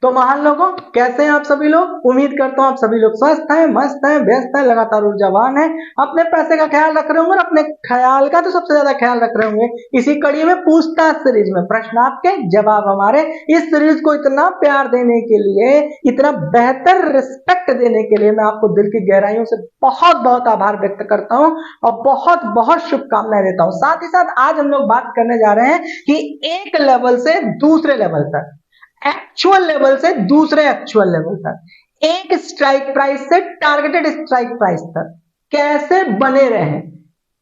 तो महान लोगों, कैसे हैं आप सभी लोग? उम्मीद करता हूं आप सभी लोग स्वस्थ हैं, मस्त हैं, व्यस्त हैं, लगातार ऊर्जावान हैं, अपने पैसे का ख्याल रख रहे होंगे और अपने ख्याल का तो सबसे ज्यादा ख्याल रख रहे होंगे। इसी कड़ी में पूछताछ सीरीज में प्रश्न आपके जवाब हमारे, इस सीरीज को इतना प्यार देने के लिए, इतना बेहतर रिस्पेक्ट देने के लिए मैं आपको दिल की गहराइयों से बहुत बहुत आभार व्यक्त करता हूं और बहुत बहुत शुभकामनाएं देता हूं। साथ ही साथ आज हम लोग बात करने जा रहे हैं कि एक लेवल से दूसरे लेवल तक, एक्चुअल लेवल से दूसरे एक्चुअल लेवल तक, एक स्ट्राइक प्राइस से टारगेटेड स्ट्राइक प्राइस तक कैसे बने रहे,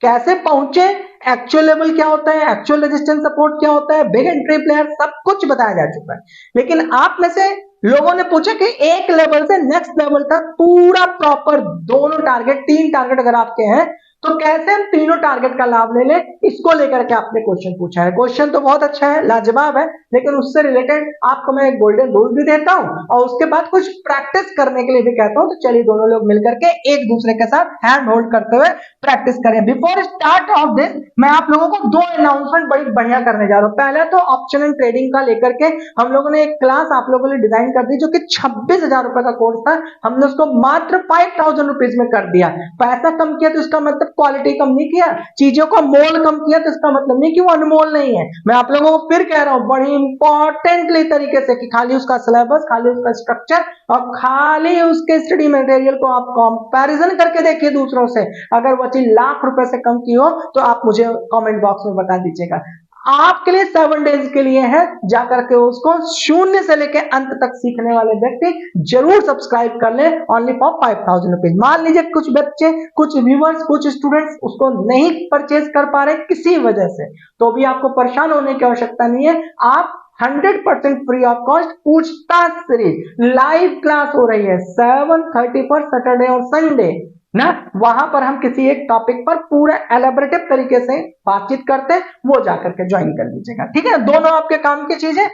कैसे पहुंचे, एक्चुअल लेवल क्या होता है, एक्चुअल रेजिस्टेंस सपोर्ट क्या होता है, बिग एंट्री प्लेयर, सब कुछ बताया जा चुका है। लेकिन आप में से लोगों ने पूछा कि एक लेवल से नेक्स्ट लेवल तक पूरा प्रॉपर दोनों टारगेट, 3 टारगेट अगर आपके हैं तो कैसे हम तीनों टारगेट का लाभ ले लें, इसको लेकर के आपने क्वेश्चन पूछा है। क्वेश्चन तो बहुत अच्छा है, लाजवाब है, लेकिन उससे रिलेटेड आपको मैं एक गोल्डन रूल भी देता हूं और उसके बाद कुछ प्रैक्टिस करने के लिए भी कहता हूं। तो चलिए दोनों लोग मिलकर के एक दूसरे के साथ हैंड होल्ड करते हुए प्रैक्टिस करें। बिफोर स्टार्ट ऑफ दिस, मैं आप लोगों को 2 अनाउंसमेंट बड़ी बढ़िया करने जा रहा हूं। पहला तो ऑप्शन एंड ट्रेडिंग का लेकर के हम लोगों ने एक क्लास आप लोगों ने डिजाइन कर दी, जो कि 26,000 रुपए का कोर्स था, हमने उसको मात्र 5,000 रुपीज में कर दिया। पैसा कम किया तो इसका मतलब क्वालिटी कम नहीं किया, चीजों का मोल कम किया तो इसका मतलब नहीं कि वो अनमोल नहीं है। मैं आप लोगों को फिर कह रहा हूं बड़ी इंपॉर्टेंटली तरीके से कि खाली उसका सिलेबस, खाली उसका स्ट्रक्चर और खाली उसके स्टडी मटेरियल को आप कंपैरिजन करके देखिए दूसरों से। अगर वो चीज लाख रुपए से कम की हो तो आप मुझे कमेंट बॉक्स में बता दीजिएगा। आपके लिए 7 डेज के लिए है, जाकर के उसको शून्य से लेकर अंत तक सीखने वाले व्यक्ति जरूर सब्सक्राइब कर ले, ओनली फॉर 5,000 रुपीज। मान लीजिए कुछ बच्चे, कुछ व्यूअर्स, कुछ स्टूडेंट्स उसको नहीं परचेज कर पा रहे किसी वजह से, तो भी आपको परेशान होने की आवश्यकता नहीं है। आप 100% फ्री ऑफ कॉस्ट पूछताछ सीरीज लाइव क्लास हो रही है 7:30 पर सैटरडे और संडे ना, वहां पर हम किसी एक टॉपिक पर पूरा एलेबोरेटिव तरीके से बातचीत करते हैं, वो जाकर के ज्वाइन कर लीजिएगा। ठीक है, दोनों आपके काम की चीजें।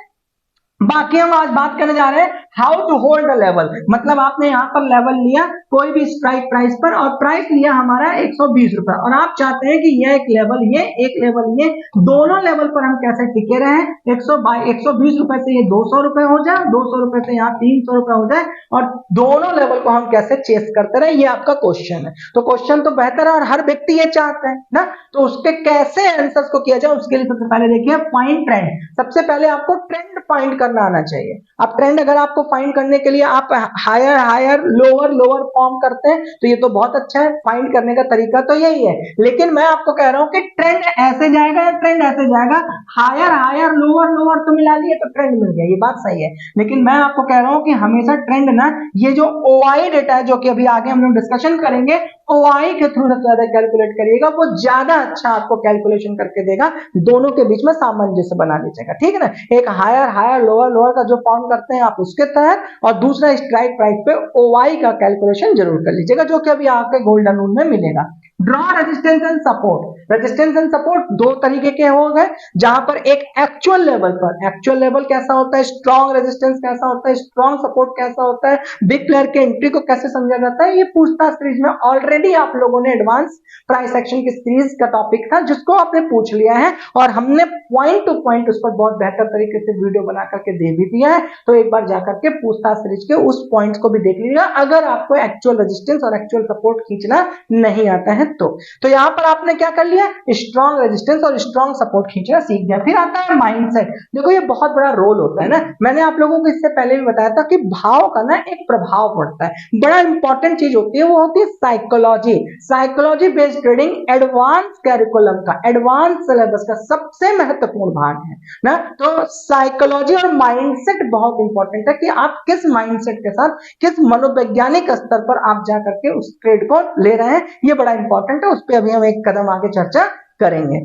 बाकी हम आज बात करने जा रहे हैं how to hold a level. मतलब आपने यहां पर लेवल लिया कोई भी स्ट्राइक प्राइस पर और प्राइस लिया हमारा 120 रुपए और आप चाहते हैं कि यह एक लेवल, ये एक लेवल, ये दोनों लेवल पर हम कैसे टिके रहे। 120 रुपए से ये 200 रुपए हो जाए, 200 रुपए से यहाँ 300 रुपए हो जाए और दोनों लेवल को हम कैसे चेस करते रहे, ये आपका क्वेश्चन है। तो क्वेश्चन तो बेहतर है और हर व्यक्ति ये चाहता है ना, तो उसके कैसे आंसर्स को किया जाए उसके लिए सबसे पहले देखिए फाइंड ट्रेंड। सबसे पहले आपको ट्रेंड फाइंड करना आना चाहिए। अब ट्रेंड अगर आपको फाइंड करने के लिए आप higher higher lower lower form करते हैं तो ये तो बहुत अच्छा है, फाइंड करने का तरीका तो यही है। लेकिन मैं आपको कह रहा हूं कि ट्रेंड ऐसे जाएगा या ट्रेंड ऐसे जाएगा, हायर हायर लोअर लोअर तो मिला लिए तो ट्रेंड मिल गया, ये बात सही है। लेकिन मैं आपको कह रहा हूं कि हमेशा ट्रेंड ना, ये जो ओआई डेटा है जो कि अभी आगे हम लोग डिस्कशन करेंगे, ओआई के थ्रू सबसे ज्यादा कैलकुलेट करिएगा, वो ज्यादा अच्छा आपको कैलकुलेशन करके देगा। दोनों के बीच में सामंजस्य बना लीजिएगा, ठीक है ना। एक हायर हायर लोअर लोअर का जो फॉर्म करते हैं आप उसके तहत, और दूसरा स्ट्राइक प्राइस पे ओआई का कैलकुलेशन जरूर कर लीजिएगा, जो कि अभी आपके गोल्डन रूल में मिलेगा। Draw resistance and support. Resistance and support 2 तरीके के हो गए, जहां पर एक एक्चुअल लेवल पर, एक्चुअल लेवल कैसा होता है, स्ट्रॉन्ग रेजिस्टेंस कैसा होता है, स्ट्रॉन्ग सपोर्ट कैसा होता है, बिग प्लेयर के एंट्री को कैसे समझा जाता है, ये पूछताछ सीरीज में ऑलरेडी आप लोगों ने एडवांस प्राइस एक्शन की सीरीज का टॉपिक था जिसको आपने पूछ लिया है और हमने पॉइंट टू पॉइंट उस पर बहुत बेहतर तरीके से वीडियो बना करके दे भी दिया है। तो एक बार जाकर के पूछताछ सीरीज के उस पॉइंट्स को भी देख लीजिएगा अगर आपको एक्चुअल रेजिस्टेंस और एक्चुअल सपोर्ट खींचना नहीं आता है तो यहां पर आपने क्या कर लिया, स्ट्रॉन्ग रेजिस्टेंस और स्ट्रॉन्ग सपोर्ट खींचना सीख गया। फिर आता है माइंडसेट। देखो ये बहुत बड़ा रोल होता है ना, मैंने आप लोगों को इससे पहले भी बताया था कि भाव का ना एक प्रभाव पड़ता है, बड़ा इंपॉर्टेंट चीज होती है, वो होती है psychology. Psychology based trading advance curriculum का, एडवांस सिलेबस का सबसे महत्वपूर्ण भाग है ना। तो साइकोलॉजी और माइंडसेट बहुत इंपॉर्टेंट है कि आप किस माइंडसेट के साथ, किस मनोवैज्ञानिक स्तर पर आप जाकर के उस ट्रेड को ले रहे हैं, ये बड़ा इंपॉर्टेंट है। उस पर अभी हम एक कदम आगे चर्चा करेंगे।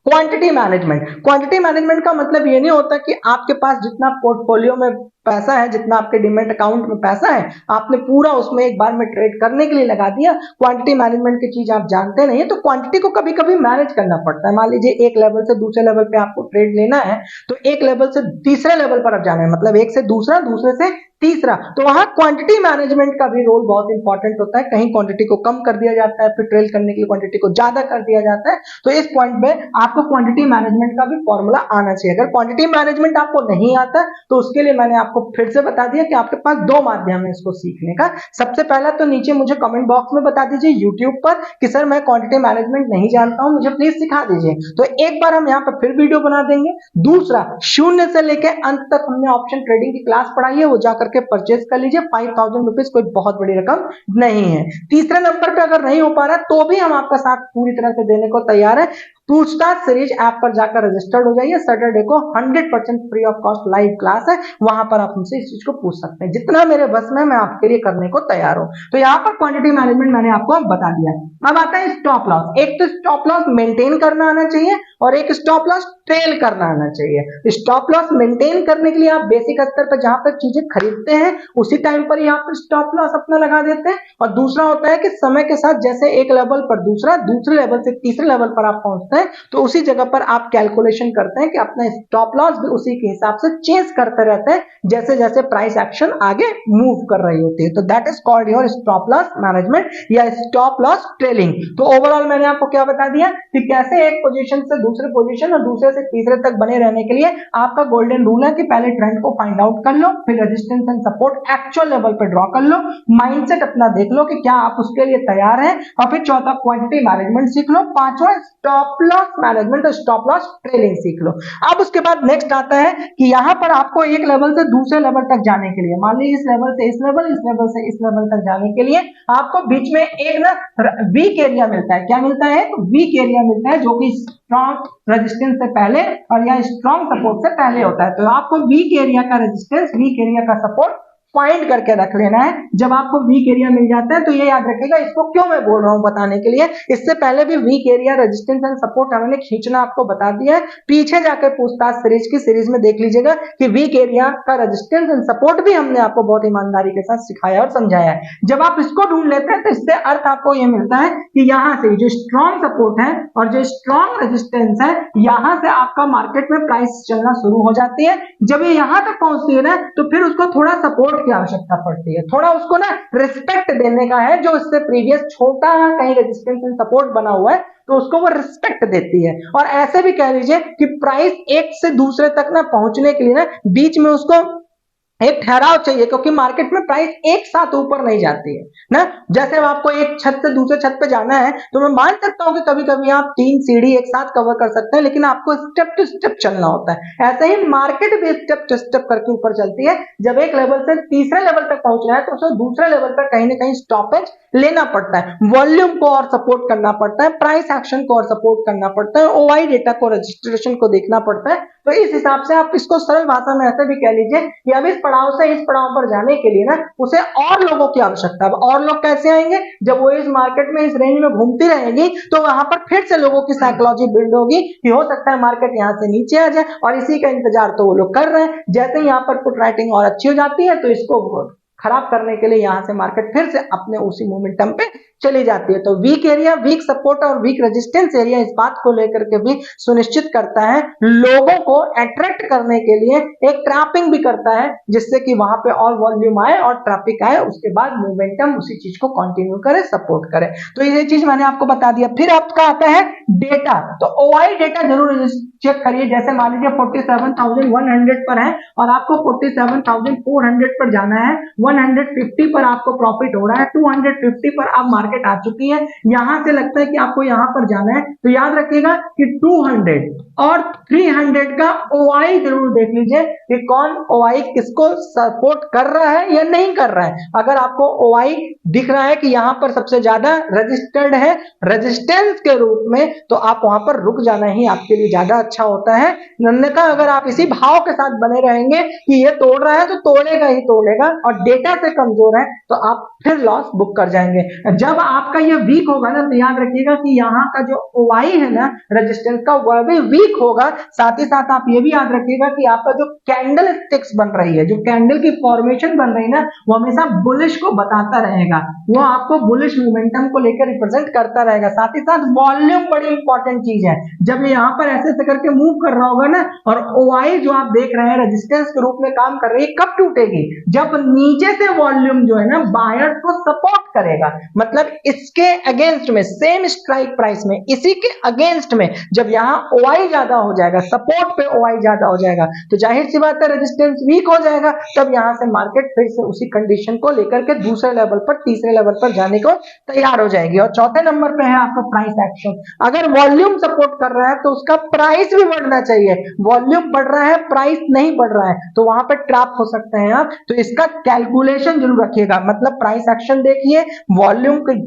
Quantity management. क्वांटिटी मैनेजमेंट का मतलब ये नहीं होता कि आपके पास जितना पोर्टफोलियो में पैसा है, जितना आपके डिमेट अकाउंट में पैसा है, आपने पूरा उसमें एक बार में ट्रेड करने के लिए लगा दिया। क्वांटिटी मैनेजमेंट की चीज आप जानते नहीं है, तो क्वांटिटी को कभी कभी मैनेज करना पड़ता है। मान लीजिए एक लेवल से दूसरे लेवल पे आपको ट्रेड लेना है, तो एक लेवल से तीसरे लेवल पर आप जाना है, मतलब एक से दूसरा, दूसरे से तीसरा, तो वहां क्वांटिटी मैनेजमेंट का भी रोल बहुत इंपॉर्टेंट होता है, कहीं क्वांटिटी को कम कर दिया जाता है, फिर ट्रेल करने के लिए क्वांटिटी को ज्यादा कर दिया जाता है। तो इस पॉइंट पे आपको क्वांटिटी मैनेजमेंट का भी फॉर्मूला आना चाहिए। अगर क्वांटिटी मैनेजमेंट आपको नहीं आता तो उसके लिए मैंने आपको फिर से बता दिया कि आपके पास दो माध्यम है इसको सीखने का। सबसे पहला तो नीचे मुझे कमेंट बॉक्स में बता दीजिए यूट्यूब पर कि सर मैं क्वांटिटी मैनेजमेंट नहीं जानता हूं, मुझे प्लीज सिखा दीजिए, तो एक बार हम यहाँ पर फिर वीडियो बना देंगे। दूसरा, शून्य से लेकर अंत तक हमने ऑप्शन ट्रेडिंग की क्लास पढ़ाई है, वो जाकर के परचेज कर लीजिए, 5000 रुपीज कोई बहुत बड़ी रकम नहीं है। तीसरे नंबर पे अगर नहीं हो पा रहा तो भी हम आपका साथ पूरी तरह से देने को तैयार है। पूछताछ सीरीज ऐप पर जाकर रजिस्टर्ड हो जाइए, सैटरडे को 100% free of cost live class है, वहां पर आप हमसे इस चीज को पूछ सकते हैं, जितना मेरे बस में मैं आपके लिए करने को तैयार हूं। तो यहाँ पर क्वांटिटी मैनेजमेंट मैंने आपको बता दिया। अब आता है स्टॉप लॉस। एक तो स्टॉप लॉस मेंटेन करना आना चाहिए और एक स्टॉप लॉस ट्रेल करना आना चाहिए। स्टॉप लॉस मेंटेन करने के लिए आप बेसिक स्तर पर जहां पर चीजें खरीदते हैं उसी टाइम पर ही आप स्टॉप लॉस अपना लगा देते हैं, और दूसरा होता है कि समय के साथ जैसे एक लेवल पर दूसरा, दूसरे लेवल से तीसरे लेवल पर आप पहुंचते हैं तो उसी जगह पर आप कैलकुलेशन करते हैं कि अपना स्टॉप लॉस भी उसी के हिसाब से चेंज करते रहते हैं जैसे जैसे प्राइस एक्शन आगे मूव कर रही होती है। तो that is called your stop loss management या स्टॉप लॉस ट्रेलिंग। तो ओवरऑल मैंने आपको क्या बता दिया कि कैसे एक पोजीशन से दूसरे पोजीशन और दूसरे से तीसरे तक बने रहने के लिए आपका गोल्डन रूल है कि पहले ट्रेंड को फाइंड आउट कर लो, फिर resistance and support actual level पे ड्रॉ कर लो, माइंडसेट अपना देख लो कि क्या आप उसके लिए तैयार हैं, और फिर चौथा क्वांटिटी मैनेजमेंट सीख लो, पांचवा स्टॉप लॉस मैनेजमेंट और स्टॉप लॉस ट्रेलिंग सीख लो। अब उसके बाद नेक्स्ट आता है कि यहां पर आपको एक लेवल से दूसरे लेवल तक जाने के लिए, मान लीजिए इस लेवल से इस लेवल, इस लेवल से इस लेवल तक जाने के लिए आपको बीच में एक ना वीक एरिया मिलता है। क्या मिलता है? वीक एरिया मिलता है जो कि स्ट्रॉन्ग रेजिस्टेंस से पहले और या स्ट्रॉन्ग सपोर्ट से पहले होता है। तो आपको वीक एरिया का रेजिस्टेंस, वीक एरिया का सपोर्ट फाइंड करके रख लेना है। जब आपको वीक एरिया मिल जाता है तो ये याद रखिएगा, इसको क्यों मैं बोल रहा हूं बताने के लिए, इससे पहले भी weak area, resistance and support हमने खींचना आपको बता दिया है। पीछे जाके पूछताछ सीरीज की सीरीज में देख लीजिएगा कि वीक एरिया का रेजिस्टेंस एंड सपोर्ट भी हमने आपको बहुत ईमानदारी के साथ सिखाया और समझाया है। जब आप इसको ढूंढ लेते हैं तो इससे अर्थ आपको ये मिलता है कि यहां से जो स्ट्रॉन्ग सपोर्ट है और जो स्ट्रॉन्ग रेजिस्टेंस है, यहां से आपका मार्केट में प्राइस चलना शुरू हो जाती है। जब ये यहां तक पहुंचती है ना तो फिर उसको थोड़ा सपोर्ट की आवश्यकता पड़ती है, थोड़ा उसको ना रिस्पेक्ट देने का है, जो इससे प्रीवियस छोटा कहीं रेजिस्टेंस एंड सपोर्ट बना हुआ है तो उसको वो रिस्पेक्ट देती है। और ऐसे भी कह लीजिए कि प्राइस एक से दूसरे तक ना पहुंचने के लिए ना बीच में उसको एक ठहराव चाहिए, क्योंकि मार्केट में प्राइस एक साथ ऊपर नहीं जाती है ना। जैसे आपको एक छत से दूसरे छत पे जाना है तो मैं मान सकता हूं कि कभी कभी आप 3 सीढ़ी एक साथ कवर कर सकते हैं, लेकिन आपको स्टेप टू स्टेप चलना होता है। ऐसे ही मार्केट भी स्टेप टू स्टेप करके ऊपर चलती है। जब एक लेवल से तीसरे लेवल तक पहुंचना है तो उसे दूसरे लेवल पर कहीं ना कहीं स्टॉपेज लेना पड़ता है, वॉल्यूम को और सपोर्ट करना पड़ता है, प्राइस एक्शन को और सपोर्ट करना पड़ता है, ओआई डेटा को, रजिस्ट्रेशन को देखना पड़ता है। तो इस हिसाब से आप इसको सरल भाषा में ऐसे भी कह लीजिए कि अब इस पड़ाव से इस पड़ाव पर जाने के लिए ना उसे और लोगों की आवश्यकता है। और लोग कैसे आएंगे? जब वो इस मार्केट में इस रेंज में घूमती रहेगी तो वहां पर फिर से लोगों की साइकोलॉजी बिल्ड होगी कि हो सकता है मार्केट यहां से नीचे आ जाए, और इसी का इंतजार तो वो लोग कर रहे हैं। जैसे ही यहाँ पर पुट राइटिंग और अच्छी हो जाती है तो इसको खराब करने के लिए यहां से मार्केट फिर से अपने उसी मोमेंटम पे चली जाती है। तो वीक एरिया, वीक सपोर्ट और वीक रेजिस्टेंस एरिया इस बात को लेकर के भी सुनिश्चित करता है, लोगों को अट्रैक्ट करने के लिए एक ट्रैपिंग भी करता है, जिससे कि वहां पे और वॉल्यूम आए और ट्रैफिक आए, उसके बाद मोमेंटम उसी चीज को कंटिन्यू करे, सपोर्ट करे। तो ये चीज मैंने आपको बता दिया। फिर आपका आता है डेटा। तो ओआई डेटा जरूर चेक करिए। जैसे मान लीजिए 47,100 पर है और आपको 47,400 पर जाना है, 150 पर आपको प्रॉफिट हो रहा है, 250 पर आप मार्केट आ चुकी है, यहां से लगता है कि आपको यहां पर जाना है, तो याद रखिएगा कि 200 और 300 का ओआई जरूर देख लीजिए कि कौन ओआई किसको सपोर्ट कर रहा है या नहीं कर रहा है। अगर आपको ओआई दिख रहा है कि यहां पर सबसे ज्यादा रजिस्टर्ड है रेजिस्टेंस के रूप में, तो आप वहां पर रुक जाना ही आपके लिए ज्यादा अच्छा होता है। अन्यथा अगर आप इसी भाव के साथ बने रहेंगे कि ये तोड़ रहा है तो तोड़ेगा ही तोड़ेगा और डेटा से कमजोर है तो आप फिर लॉस बुक कर जाएंगे। जब आपका ये वीक होगा ना तो याद रखिएगा कि यहाँ का जो ओआई है ना रेजिस्टेंस का, वह भी वीक वीक होगा, साथ ही साथ आप ये भी याद रखिएगा कि आपका जो कैंडल स्टिक्स बन रही है, जो कैंडल की फॉर्मेशन बन रही है ना, वो हमेशा बुलिश को बताता रहेगा, वो आपको बुलिश मोमेंटम को लेकर रिप्रेजेंट करता रहेगा। साथ ही साथ वॉल्यूम बड़ी इंपॉर्टेंट चीज है, जब ये यहाँ पर ऐसे ऐसे करके मूव कर रहा होगा ना, और ओआई जो आप देख रहे हैं रेजिस्टेंस के रूप में काम कर रही है, कब टूटेगी? जब नीचे से वॉल्यूम जो है ना बायर्स को सपोर्ट करेगा, मतलब इसके अगेंस्ट में, सेम स्ट्राइक प्राइस में इसी के अगेंस्ट में जब यहाँ ओआई ज्यादा हो जाएगा, सपोर्ट पे ओआई ज्यादा हो जाएगा, तो जाहिर सी बात है रेजिस्टेंस वीक हो जाएगा, तब यहां से मार्केट फिर से उसी कंडीशन को लेकर के दूसरे लेवल पर, तीसरे लेवल पर जाने को तैयार हो जाएगी। और चौथे नंबर पे है आपका प्राइस एक्शन। अगर वॉल्यूम सपोर्ट कर रहा है तो उसका प्राइस भी बढ़ना चाहिए, वॉल्यूम बढ़ रहा है प्राइस नहीं बढ़ रहा है तो वहां पर ट्रैप हो सकते हैं आप, तो इसका कैलकुलेशन जरूर रखिएगा। मतलब प्राइस एक्शन देखिए, वॉल्यूम की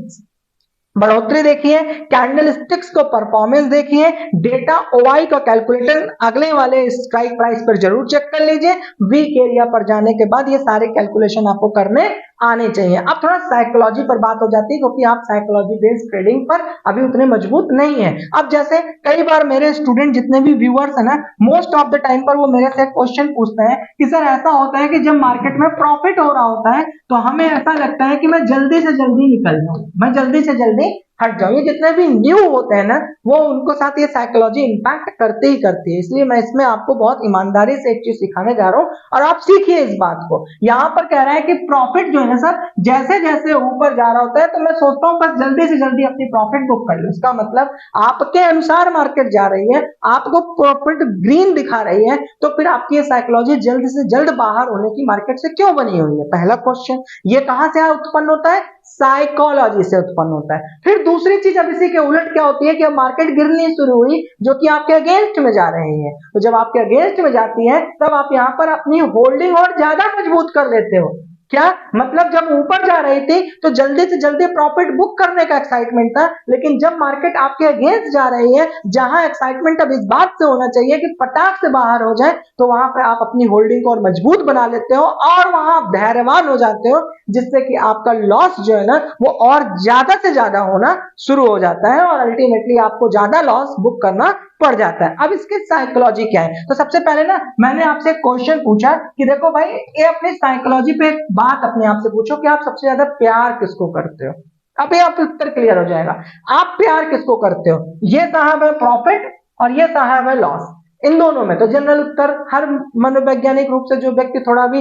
बढ़ोतरी देखिए, कैंडल स्टिक्स को परफॉर्मेंस देखिए, डेटा ओआई का कैलकुलेटर अगले वाले स्ट्राइक प्राइस पर जरूर चेक कर लीजिए। वीक एरिया पर जाने के बाद ये सारे कैलकुलेशन आपको करने आने चाहिए। अब थोड़ा साइकोलॉजी पर बात हो जाती है, क्योंकि आप साइकोलॉजी बेस्ड ट्रेडिंग पर अभी उतने मजबूत नहीं है। अब जैसे कई बार मेरे स्टूडेंट जितने भी व्यूअर्स है ना, मोस्ट ऑफ द टाइम पर वो मेरे से क्वेश्चन पूछते हैं कि सर ऐसा होता है कि जब मार्केट में प्रॉफिट हो रहा होता है तो हमें ऐसा लगता है कि मैं जल्दी से जल्दी निकल जाऊं, मैं जल्दी से जल्दी हट जाऊं। ये जितने भी न्यू होते हैं ना, वो उनको साथ ये साइकोलॉजी इंपैक्ट करते ही करती है, इसलिए मैं इसमें आपको बहुत ईमानदारी से एक चीज सिखाने जा रहा हूं और आप सीखिए इस बात को। यहाँ पर कह रहा है कि प्रॉफिट जो है ना सर, जैसे जैसे ऊपर जा रहा होता है तो मैं सोचता हूँ बस जल्दी से जल्दी अपनी प्रॉफिट बुक कर लूं। इसका मतलब आपके अनुसार मार्केट जा रही है, आपको प्रॉफिट ग्रीन दिखा रही है, तो फिर आपकी ये साइकोलॉजी जल्द से जल्द बाहर होने की मार्केट से क्यों बनी हुई है? पहला क्वेश्चन ये कहां से उत्पन्न होता है? साइकोलॉजी से उत्पन्न होता है। फिर दूसरी चीज अब इसी के उलट क्या होती है कि अब मार्केट गिरनी शुरू हुई जो कि आपके अगेंस्ट में जा रही है, तो जब आपके अगेंस्ट में जाती है तब आप यहां पर अपनी होल्डिंग और ज्यादा मजबूत कर लेते हो। क्या मतलब? जब ऊपर जा रही थी तो जल्दी से जल्दी प्रॉफिट बुक करने का एक्साइटमेंट था, लेकिन जब मार्केट आपके अगेंस्ट जा रही है, जहां एक्साइटमेंट अब इस बात से होना चाहिए कि फटाक से बाहर हो जाए, तो वहां पे आप अपनी होल्डिंग को और मजबूत बना लेते हो और वहां आप धैर्यवान हो जाते हो, जिससे कि आपका लॉस जो है ना वो और ज्यादा से ज्यादा होना शुरू हो जाता है और अल्टीमेटली आपको ज्यादा लॉस बुक करना पड़ जाता है। अब इसकी साइकोलॉजी क्या है? तो सबसे पहले ना मैंने आपसे एक क्वेश्चन पूछा कि देखो भाई, ये अपनी साइकोलॉजी पे एक बात अपने आप से पूछो कि आप सबसे ज्यादा प्यार किसको करते हो। अभी आप उत्तर क्लियर हो जाएगा। आप प्यार किसको करते हो? ये साहब है प्रॉफिट और ये साहब है लॉस। इन दोनों में तो जनरल उत्तर हर मनोवैज्ञानिक रूप से जो व्यक्ति थोड़ा भी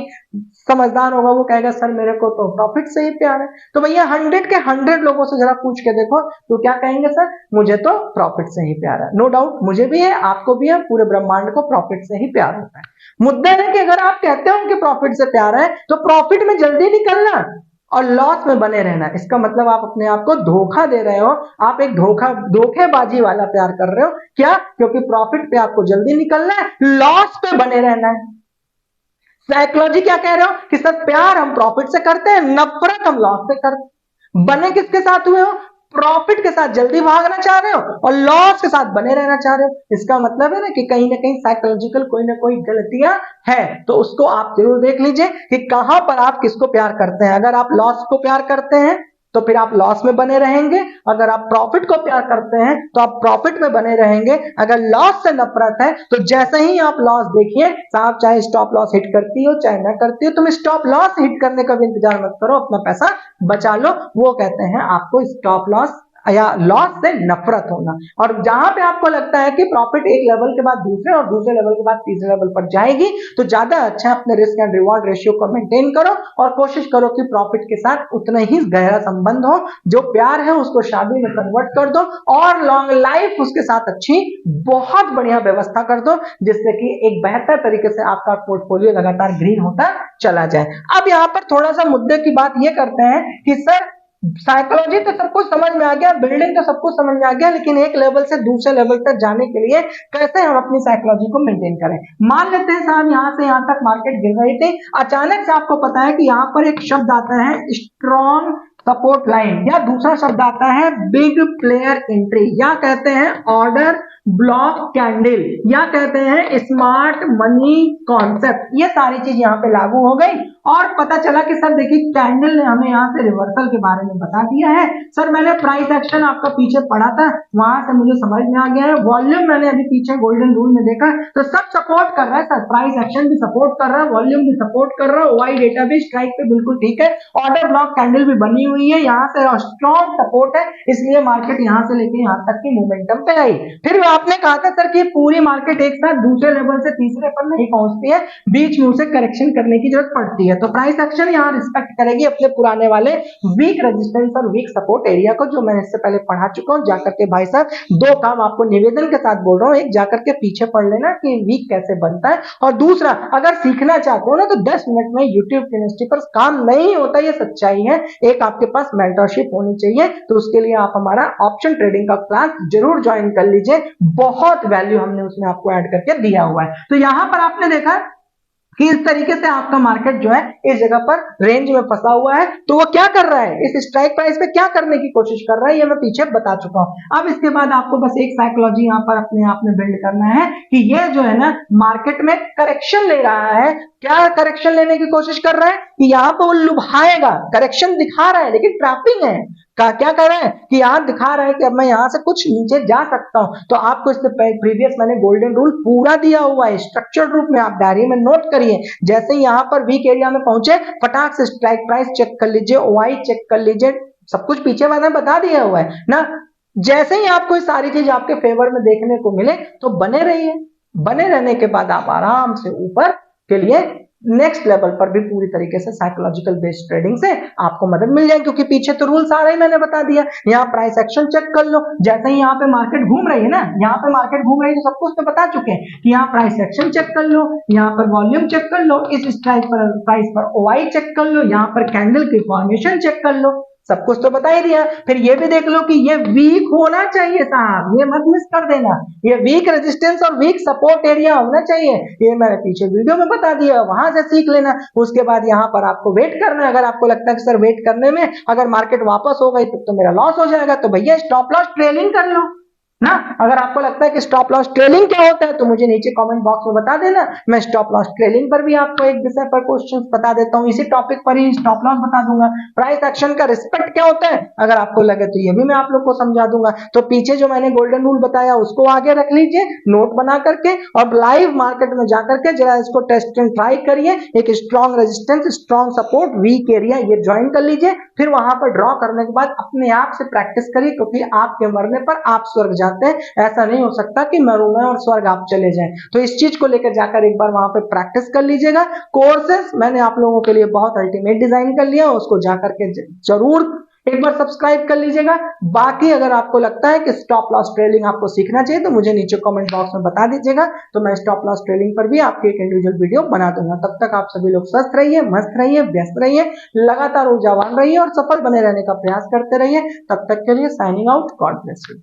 समझदार होगा वो कहेगा सर मेरे को तो प्रॉफिट से ही प्यार है। तो भैया 100 के 100 लोगों से जरा पूछ के देखो तो क्या कहेंगे? सर मुझे तो प्रॉफिट से ही प्यार है। नो डाउट मुझे भी है, आपको भी है, पूरे ब्रह्मांड को प्रॉफिट से ही प्यार होता है। मुद्दा है कि अगर आप कहते हो कि प्रॉफिट से प्यार है तो प्रॉफिट में जल्दी निकलना और लॉस में बने रहना, इसका मतलब आप अपने आप को धोखा दे रहे हो। आप एक धोखेबाजी वाला प्यार कर रहे हो। क्या? क्योंकि प्रॉफिट पे आपको जल्दी निकलना है, लॉस पे बने रहना है। साइकोलॉजी क्या कह रहे हो कि सर प्यार हम प्रॉफिट से करते हैं, नफरत हम लॉस से करते हैं। बने किसके साथ हुए हो? प्रॉफिट के साथ जल्दी भागना चाह रहे हो और लॉस के साथ बने रहना चाह रहे हो। इसका मतलब है ना कि कहीं ना कहीं साइकोलॉजिकल कोई ना कोई गलतियां है, तो उसको आप जरूर देख लीजिए कि कहां पर आप किसको प्यार करते हैं। अगर आप लॉस को प्यार करते हैं तो फिर आप लॉस में बने रहेंगे, अगर आप प्रॉफिट को प्यार करते हैं तो आप प्रॉफिट में बने रहेंगे। अगर लॉस से नफरत है तो जैसे ही आप लॉस देखिए, साहब चाहे स्टॉप लॉस हिट करती हो चाहे ना करती हो, तुम स्टॉप लॉस हिट करने का भी इंतजार मत करो, अपना पैसा बचा लो। वो कहते हैं आपको स्टॉप लॉस या लॉस से नफरत होना। और जहां पे आपको लगता है कि प्रॉफिट एक लेवल के बाद दूसरे और दूसरे लेवल के बाद तीसरे लेवल पर जाएगी, तो ज्यादा अच्छा अपने रिस्क एंड रिवॉर्ड रेशियो को मेंटेन करो और कोशिश करो कि प्रॉफिट के साथ उतना ही गहरा संबंध हो। जो प्यार है उसको शादी में कन्वर्ट कर दो और लॉन्ग लाइफ उसके साथ अच्छी बहुत बढ़िया व्यवस्था कर दो, जिससे कि एक बेहतर तरीके से आपका पोर्टफोलियो लगातार ग्रीन होता चला जाए। अब यहाँ पर थोड़ा सा मुद्दे की बात ये करते हैं कि सर साइकोलॉजी तो सब कुछ समझ में आ गया, बिल्डिंग तो सब कुछ समझ में आ गया, लेकिन एक लेवल से दूसरे लेवल तक जाने के लिए कैसे हम अपनी साइकोलॉजी को मेंटेन करें। मान लेते हैं साहब यहां से यहां तक मार्केट गिर रही थी, अचानक से आपको पता है कि यहां पर एक शब्द आता है स्ट्रॉन्ग सपोर्ट लाइन, या दूसरा शब्द आता है बिग प्लेयर एंट्री, या कहते हैं ऑर्डर ब्लॉक कैंडल या कहते हैं स्मार्ट मनी कॉन्सेप्ट, ये सारी चीज यहाँ पे लागू हो गई। और पता चला कि सर देखिए कैंडल ने हमें यहाँ से रिवर्सल के बारे में बता दिया है। सर मैंने प्राइस एक्शन आपका पीछे पढ़ा था, वहां से मुझे समझ में आ गया है। वॉल्यूम मैंने अभी पीछे गोल्डन रूल में देखा, तो सब सपोर्ट कर रहा है सर, प्राइस एक्शन भी सपोर्ट कर रहा है, वॉल्यूम भी सपोर्ट कर रहा है, वाई डेटा भी स्ट्राइक पे बिल्कुल ठीक है, ऑर्डर ब्लॉक कैंडल भी बनी हुई है, यहाँ से स्ट्रॉन्ग सपोर्ट है, इसलिए मार्केट यहाँ से लेके यहाँ तक की मोमेंटम पे आई। फिर आपने कहा था सर कि पूरी मार्केट एक साथ दूसरे लेवल से तीसरे पर नहीं पहुंचती है, बीच में उसे करेक्शन करने की जरूरत पड़ती है। तो प्राइस एक्शन यहाँ रिस्पेक्ट करेगी अपने पुराने वाले वीक रेजिस्टेंस और वीक सपोर्ट एरिया को, जो मैंने इससे पहले पढ़ा चुका हूँ। जाकर के भाई साहब दो काम आपको निवेदन के साथ बोल रहा हूँ, एक जाकर के पीछे पढ़ लेना कि वीक कैसे बनता है, और दूसरा अगर सीखना चाहते हो ना तो 10 मिनट में यूट्यूब यूनिवर्सिटी पर काम नहीं होता, ये सच्चाई है। एक आपके पास मेंटरशिप होनी चाहिए, तो उसके लिए आप हमारा ऑप्शन ट्रेडिंग का क्लास जरूर ज्वाइन कर लीजिए, बहुत वैल्यू हमने उसमें आपको ऐड करके दिया हुआ है। तो यहां पर आपने देखा कि इस तरीके से आपका मार्केट जो है इस जगह पर रेंज में फंसा हुआ है, तो वो क्या कर रहा है, इस स्ट्राइक प्राइस पे क्या करने की कोशिश कर रहा है, ये मैं पीछे बता चुका हूं। अब इसके बाद आपको बस एक साइकोलॉजी यहाँ पर अपने आप में बिल्ड करना है कि ये जो है ना मार्केट में करेक्शन ले रहा है। क्या करेक्शन लेने की कोशिश कर रहा है कि यहाँ पे वो लुभाएगा, करेक्शन दिखा रहा है लेकिन ट्रैपिंग है। क्या कर रहा है कि यहाँ दिखा रहा है कि अब मैं यहाँ से कुछ नीचे जा सकता हूं। तो आपको इससे प्रीवियस मैंने गोल्डन रूल पूरा दिया हुआ है स्ट्रक्चर्ड रूप में, आप डायरी में नोट करिए। जैसे ही यहाँ पर वीक एरिया में पहुंचे फटाक से स्ट्राइक प्राइस चेक कर लीजिए, ओआई चेक कर लीजिए, सब कुछ पीछे मैंने बता दिया हुआ है ना। जैसे ही आपको सारी चीज आपके फेवर में देखने को मिले तो बने रहिए, बने रहने के बाद आप आराम से ऊपर के लिए नेक्स्ट लेवल पर भी पूरी तरीके से साइकोलॉजिकल बेस्ड ट्रेडिंग से आपको मदद मिल जाएगी, क्योंकि पीछे तो रूल सारे ही मैंने बता दिया। यहाँ प्राइस एक्शन चेक कर लो, जैसे ही यहाँ पे मार्केट घूम रही है ना, यहाँ पे मार्केट घूम रही है तो सब कुछ तो बता चुके हैं कि यहाँ प्राइस एक्शन चेक कर लो, यहाँ पर वॉल्यूम चेक कर लो, इस स्ट्राइक पर प्राइस पर ओआई चेक कर लो, यहाँ पर कैंडल की फॉर्मेशन चेक कर लो, सब कुछ तो बता ही दिया। फिर ये भी देख लो कि ये वीक होना चाहिए साहब, ये मत मिस कर देना, ये वीक रेजिस्टेंस और वीक सपोर्ट एरिया होना चाहिए, ये मैंने पीछे वीडियो में बता दिया, वहां से सीख लेना। उसके बाद यहाँ पर आपको वेट करना है। अगर आपको लगता है कि सर वेट करने में अगर मार्केट वापस हो गई तो मेरा लॉस हो जाएगा, तो भैया स्टॉप लॉस ट्रेलिंग कर लो ना। अगर आपको लगता है कि स्टॉप लॉस ट्रेलिंग क्या होता है तो मुझे नीचे कमेंट बॉक्स में बता देना, मैं स्टॉप लॉस ट्रेलिंग पर भी आपको एक विषय पर क्वेश्चंस बता देता हूं, इसी टॉपिक पर ही स्टॉप लॉस बता दूंगा। प्राइस एक्शन का रिस्पेक्ट क्या होता है अगर आपको लगे तो ये भी मैं आप लोग को समझा दूंगा। तो पीछे जो मैंने गोल्डन रूल बताया उसको आगे रख लीजिए नोट बना करके, और लाइव मार्केट में जाकर के जरा इसको टेस्ट एंड ट्राई करिए। एक strong resistance, strong support, weak area ये ज्वाइन कर लीजिए, फिर वहां पर ड्रॉ करने के बाद अपने आप से प्रैक्टिस करिए, क्योंकि आपके मरने पर आप स्वर्ग जाते हैं, ऐसा नहीं हो सकता कि मरूं मैं और स्वर्ग आप चले जाएं। तो इस चीज को लेकर जाकर एक बार वहां पे प्रैक्टिस कर लीजिएगा। कोर्सेस मैंने आप लोगों के लिए बहुत अल्टीमेट डिजाइन कर लिया, उसको जाकर के जरूर एक बार सब्सक्राइब कर लीजिएगा। बाकी अगर आपको लगता है कि स्टॉप लॉस ट्रेडिंग आपको सीखना चाहिए तो मुझे नीचे कमेंट बॉक्स में बता दीजिएगा, तो मैं स्टॉप लॉस ट्रेडिंग पर भी आपकी एक इंडिविजुअल वीडियो बना दूंगा। तब तक आप सभी लोग स्वस्थ रहिए, मस्त रहिए, व्यस्त रहिए, लगातार ऊर्जावान रहिए और सफल बने रहने का प्रयास करते रहिए। तब तक के लिए signing out, God bless you.